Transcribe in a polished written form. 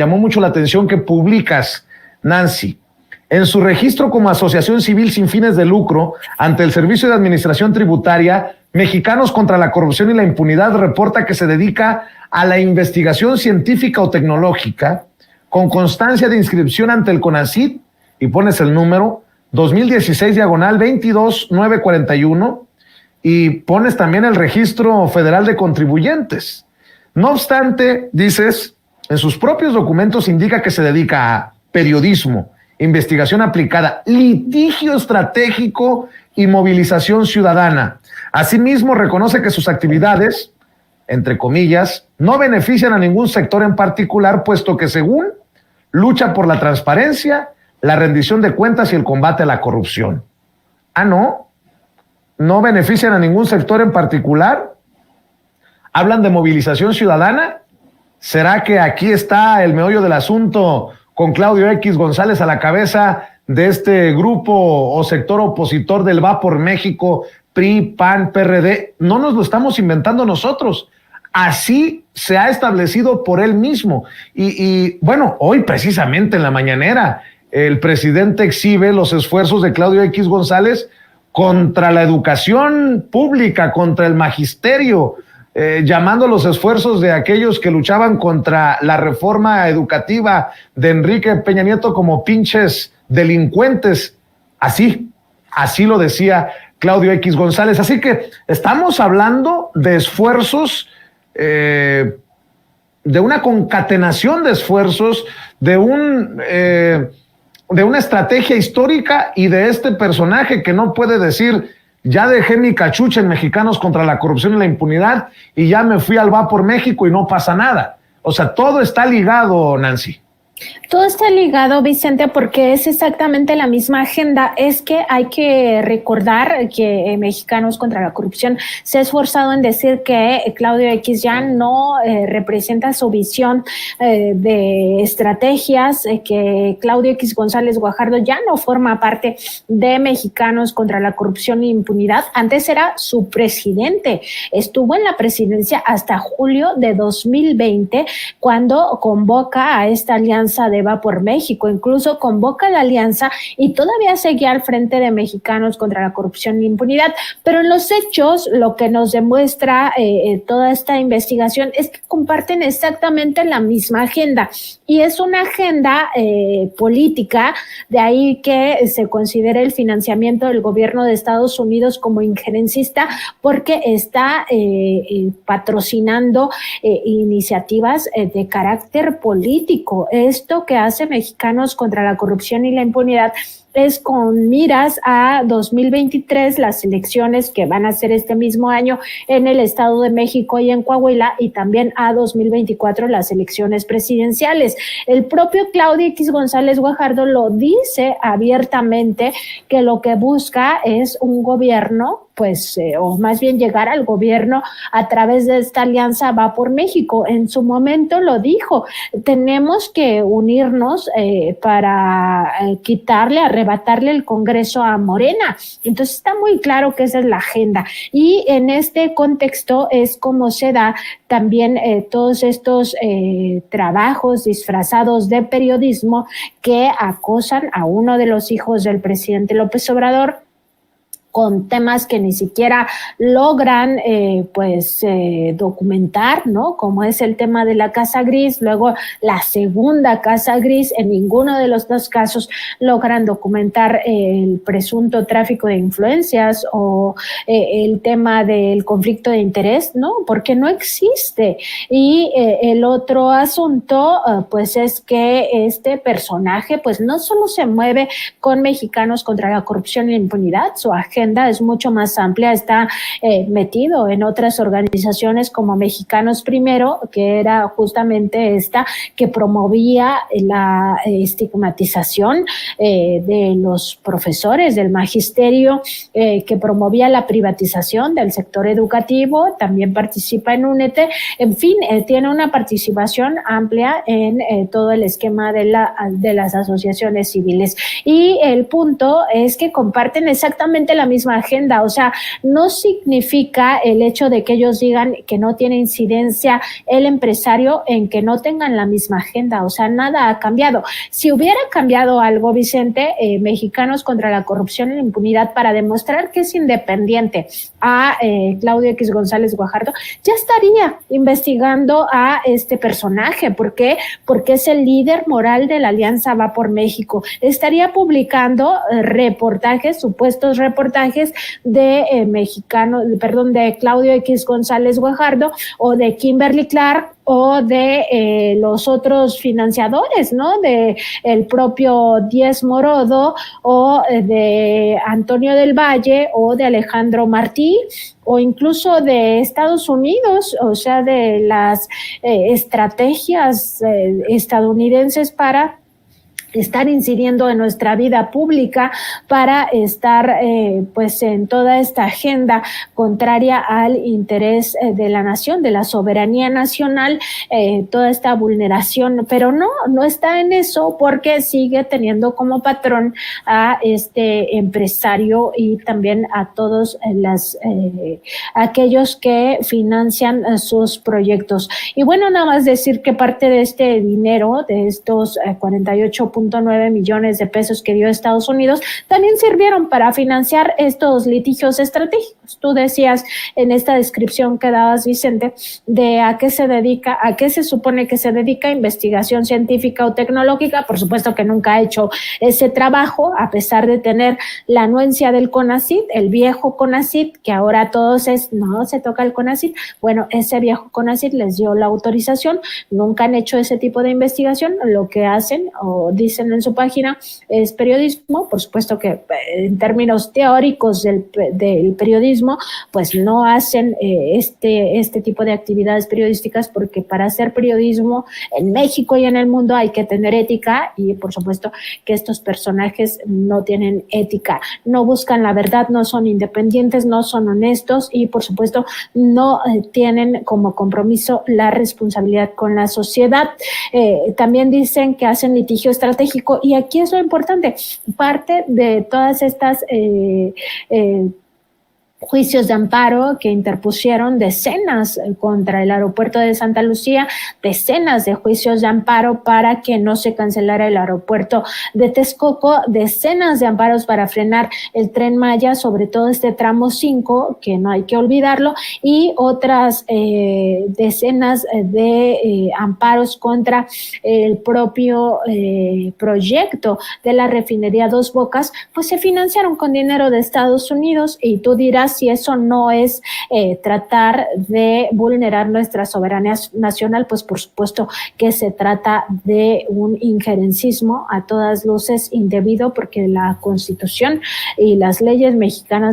llamó mucho la atención que publicas, Nancy. En su registro como asociación civil sin fines de lucro ante el Servicio de Administración Tributaria, Mexicanos contra la Corrupción y la Impunidad reporta que se dedica a la investigación científica o tecnológica con constancia de inscripción ante el CONACYT, y pones el número 2016/22941, y pones también el Registro Federal de Contribuyentes. No obstante, dices, en sus propios documentos indica que se dedica a periodismo, investigación aplicada, litigio estratégico y movilización ciudadana. Asimismo, reconoce que sus actividades, entre comillas, no benefician a ningún sector en particular, puesto que, según, lucha por la transparencia, la rendición de cuentas y el combate a la corrupción. Ah, ¿no? ¿No benefician a ningún sector en particular? ¿Hablan de movilización ciudadana? ¿Será que aquí está el meollo del asunto con Claudio X González a la cabeza de este grupo o sector opositor del Va por México, PRI, PAN, PRD? No nos lo estamos inventando nosotros. Así se ha establecido por él mismo. Y bueno, hoy precisamente en la mañanera, el presidente exhibe los esfuerzos de Claudio X González contra la educación pública, contra el magisterio, llamando los esfuerzos de aquellos que luchaban contra la reforma educativa de Enrique Peña Nieto como pinches delincuentes. Así lo decía Claudio X González. Así que estamos hablando de esfuerzos, de una concatenación de esfuerzos, de una estrategia histórica y de este personaje que no puede decir: ya dejé mi cachucha en Mexicanos contra la Corrupción y la Impunidad y ya me fui al Va por México y no pasa nada. O sea, todo está ligado, Nancy. Todo está ligado, Vicente, porque es exactamente la misma agenda. Es que hay que recordar que Mexicanos contra la Corrupción se ha esforzado en decir que Claudio X ya no representa su visión de estrategias, que Claudio X González Guajardo ya no forma parte de Mexicanos contra la Corrupción e Impunidad. Antes era su presidente. Estuvo en la presidencia hasta julio de 2020, cuando convoca a esta alianza de Va por México, incluso convoca la alianza y todavía seguía al frente de Mexicanos contra la Corrupción e Impunidad. Pero en los hechos, lo que nos demuestra toda esta investigación es que comparten exactamente la misma agenda, y es una agenda política. De ahí que se considere el financiamiento del gobierno de Estados Unidos como injerencista, porque está patrocinando iniciativas de carácter político. Esto que hace Mexicanos contra la Corrupción y la Impunidad es con miras a 2023, las elecciones que van a ser este mismo año en el Estado de México y en Coahuila, y también a 2024, las elecciones presidenciales. El propio Claudio X González Guajardo lo dice abiertamente, que lo que busca es un gobierno, o más bien llegar al gobierno a través de esta alianza Va por México. En su momento lo dijo: tenemos que unirnos para arrebatarle el Congreso a Morena. Entonces está muy claro que esa es la agenda, y en este contexto es como se da también todos estos trabajos disfrazados de periodismo que acosan a uno de los hijos del presidente López Obrador, con temas que ni siquiera logran documentar, ¿no? Como es el tema de la Casa Gris, luego la segunda Casa Gris. En ninguno de los dos casos logran documentar el presunto tráfico de influencias o el tema del conflicto de interés, ¿no? Porque no existe. Y el otro asunto, es que este personaje, no solo se mueve con Mexicanos contra la Corrupción y la Impunidad, su agenda es mucho más amplia, está metido en otras organizaciones como Mexicanos Primero, que era justamente esta que promovía la estigmatización de los profesores, del magisterio, que promovía la privatización del sector educativo. También participa en UNETE. En fin, tiene una participación amplia en todo el esquema de las asociaciones civiles. Y el punto es que comparten exactamente la misma agenda. O sea, no significa el hecho de que ellos digan que no tiene incidencia el empresario en que no tengan la misma agenda. O sea, nada ha cambiado. Si hubiera cambiado algo, Vicente, Mexicanos contra la Corrupción y la Impunidad, para demostrar que es independiente a Claudio X González Guajardo, ya estaría investigando a este personaje. ¿Por qué? Porque es el líder moral de la Alianza Va por México. Estaría publicando reportajes, supuestos reportajes de de Claudio X González Guajardo o de Kimberly Clark o de los otros financiadores, ¿no? De el propio Díez Morodo o de Antonio del Valle o de Alejandro Martí o incluso de Estados Unidos, o sea, de las estrategias estadounidenses para estar incidiendo en nuestra vida pública, para estar pues en toda esta agenda contraria al interés de la nación, de la soberanía nacional, toda esta vulneración, pero no está en eso, porque sigue teniendo como patrón a este empresario y también a todos aquellos que financian sus proyectos. Y bueno, nada más decir que parte de este dinero, de estos 48.9 millones de pesos que dio Estados Unidos, también sirvieron para financiar estos litigios estratégicos. Tú decías en esta descripción que dabas, Vicente, de a qué se supone que se dedica, investigación científica o tecnológica. Por supuesto que nunca ha hecho ese trabajo, a pesar de tener la anuencia del CONACYT, el viejo CONACYT, que ahora todos no se toca el CONACYT. Bueno, ese viejo CONACYT les dio la autorización, nunca han hecho ese tipo de investigación. Lo que hacen o dicen en su página es periodismo. Por supuesto que en términos teóricos del periodismo, pues no hacen este tipo de actividades periodísticas, porque para hacer periodismo en México y en el mundo hay que tener ética, y por supuesto que estos personajes no tienen ética, no buscan la verdad, no son independientes, no son honestos y por supuesto no tienen como compromiso la responsabilidad con la sociedad. También dicen que hacen litigio estratégico, y aquí es lo importante, parte de todas estas juicios de amparo que interpusieron decenas contra el aeropuerto de Santa Lucía, decenas de juicios de amparo para que no se cancelara el aeropuerto de Texcoco, decenas de amparos para frenar el Tren Maya, sobre todo este tramo 5, que no hay que olvidarlo, y otras decenas de amparos contra el propio proyecto de la refinería Dos Bocas, pues se financiaron con dinero de Estados Unidos. Y tú dirás, si eso no es tratar de vulnerar nuestra soberanía nacional, pues por supuesto que se trata de un injerencismo a todas luces indebido, porque la Constitución y las leyes mexicanas